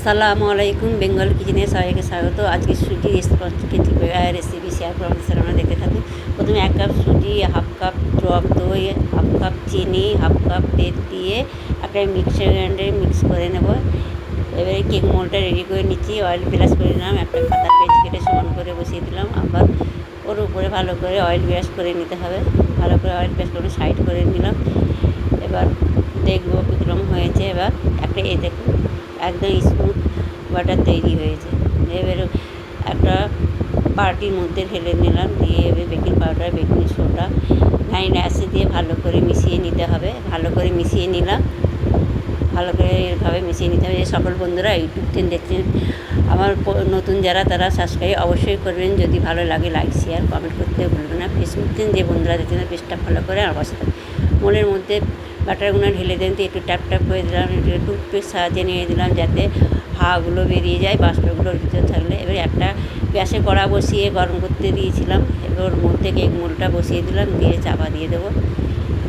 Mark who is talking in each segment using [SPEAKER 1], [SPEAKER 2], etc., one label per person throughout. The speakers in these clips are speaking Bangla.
[SPEAKER 1] আসসালামু আলাইকুম, বেঙ্গল কিচেনে সবাইকে স্বাগত। আজকে সুজি রেসিপি শেয়ার করবো, আমরা দেখতে থাকুন। প্রথমে 1 কাপ সুজি, হাফ কাপ টক দই, হাফ কাপ চিনি, হাফ কাপ তেল দিয়ে একটা মিক্সার গ্রাইন্ডারে মিক্স করে নেব। এবারে কেক মোল্ডটা রেডি করে নিচ্ছি। অয়েল ব্রাশ করে নিলাম, একটা খাতা পেজ কেটে সমান করে বসিয়ে দিলাম। আবার ওর উপরে ভালো করে অয়েল ব্রাশ করে নিতে হবে। ভালো করে অয়েল ব্রাশ করে সাইড করে নিলাম। এবার দেখবো কীরকম হয়েছে। এবার একটা দেখুন, একদম স্মুথ বাটার তৈরি হয়েছে। এবারে একটা বাটির মধ্যে ঢেলে নিলাম, দিয়ে এবার baking powder, baking soda, vanilla acid দিয়ে ভালো করে মিশিয়ে নিতে হবে। ভালো করে মিশিয়ে নিলাম, ভালো করে এভাবে মিশিয়ে নিতে হবে। যে সকল বন্ধুরা ইউটিউব থেকে দেখছেন, আমার নতুন যারা তারা সাবস্ক্রাইব অবশ্যই করবেন। যদি ভালো লাগে লাইক শেয়ার কমেন্ট করতে ভুলবেন না। ফেসবুক থেকে যে বন্ধুরা দেখছেন পেজটা ফলো করে আমার সাথে মনের মধ্যে বাটারগুলো ঢেলে দেন, তো একটু ট্যাপ ট্যাপ করে দিলাম, একটু টুথপেস্ট সাহায্যে নিয়ে দিলাম যাতে হাওয়াগুলো বেরিয়ে যায়, বাষ্পগুলোর ভিতরে থাকলে। এবারে একটা গ্যাসে কড়া বসিয়ে গরম করতে দিয়েছিলাম। এবার ওর মধ্যে কেক মোল্ডটা বসিয়ে দিলাম, দিয়ে চাপা দিয়ে দেবো।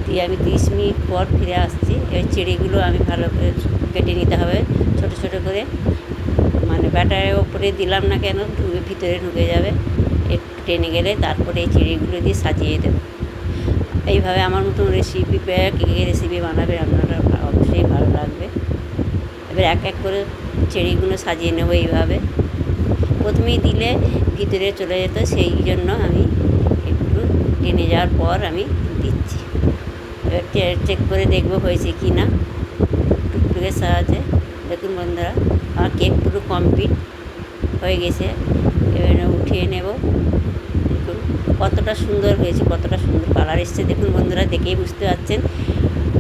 [SPEAKER 1] দিয়ে আমি 30 মিনিট পর ফিরে আসছি। এবার চেরিগুলো আমি ভালো করে কেটে নিতে হবে ছোটো ছোটো করে, মানে ব্যাটারের ওপরে দিলাম না কেন, ভিতরে ঢুকে যাবে। একটু টেনে গেলে তারপরে এই চেরিগুলো দিয়ে সাজিয়ে দেবো। এইভাবে আমার মতন রেসিপি কেকের রেসিপি বানাবেন, আপনারা অবশ্যই ভালো লাগবে। এবার এক এক করে চেরিগুলো সাজিয়ে নেবো এইভাবে। প্রথমেই দিলে ভিতরে চলে যেত, সেই জন্য আমি একটু টেনে যাওয়ার পর আমি দিচ্ছি। এবার চেক করে দেখবো হয়েছে কি না টুকটুকের সাহায্যে। দেখুন বন্ধুরা, আমার কেক পুরো কমপ্লিট হয়ে গেছে। এবার উঠিয়ে নেব। দেখুন কতটা সুন্দর হয়েছে, কতটা সুন্দর কালার এসছে। দেখুন বন্ধুরা, দেখেই বুঝতে পারছেন।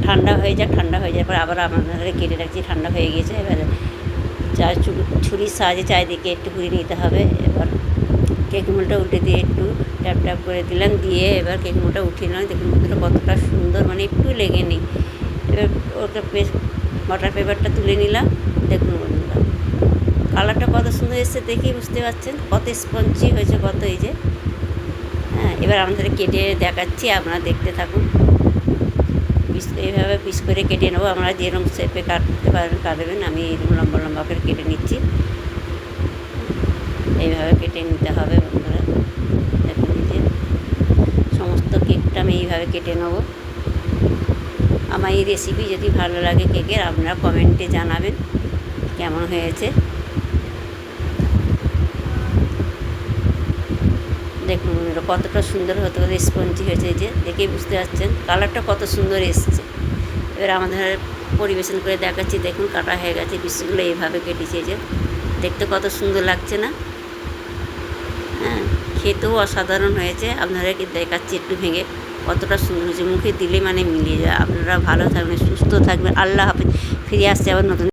[SPEAKER 1] ঠান্ডা হয়ে যাক, ঠান্ডা হয়ে যাওয়ার পর আবার আপনাদের কেটে রাখছি। ঠান্ডা হয়ে গেছে। এবার ছুরির সাহায্যে চারিদিকে একটু ঘুরিয়ে নিতে হবে। এবার কেক মোল্ডটা উল্টে দিয়ে একটু ট্যাপ ট্যাপ করে দিলাম, দিয়ে এবার কেক মোল্ডটা উঠিয়ে নিলাম। দেখুন বন্ধুরা কতটা সুন্দর, মানে একটু লেগে নেই। এবার ওটা বাটার পেপারটা তুলে নিলাম। দেখুন বন্ধুরা কালারটা কত সুন্দর এসছে, দেখেই বুঝতে পারছেন কত স্পঞ্জি হয়েছে, কত এই যে। হ্যাঁ, এবার আমাদের কেটে দেখাচ্ছি, আপনারা দেখতে থাকুন। এইভাবে পিস করে কেটে নেবো। আমরা যেরকম শেপে কাটতে পারবেন কাটবেন। আমি এরকম লম্বা লম্বা করে কেটে নিচ্ছি। এইভাবে কেটে নিতে হবে বন্ধুরা। দেখুন যে সমস্ত কেকটা আমি এইভাবে কেটে নেবো। আমার এই রেসিপি যদি ভালো লাগে কেকের, আপনারা কমেন্টে জানাবেন কেমন হয়েছে। দেখুন কতটা সুন্দর হতে হতে স্পঞ্জি হয়েছে, যে দেখে বুঝতে পারছেন কালারটা কত সুন্দর এসছে। এবার আমাদের পরিবেশন করে দেখাচ্ছি। দেখুন কাটা হয়ে গেছে, পিসগুলো এইভাবে কেটেছে, যে দেখতে কত সুন্দর লাগছে না? হ্যাঁ, খেতেও অসাধারণ হয়েছে। আপনাদেরকে দেখাচ্ছি একটু ভেঙে, কতটা সুন্দর হয়েছে। মুখে দিলে মানে মিলিয়ে যায়। আপনারা ভালো থাকবেন, সুস্থ থাকবেন। আল্লাহ হাফেজ। ফিরে আসছে আবার নতুন।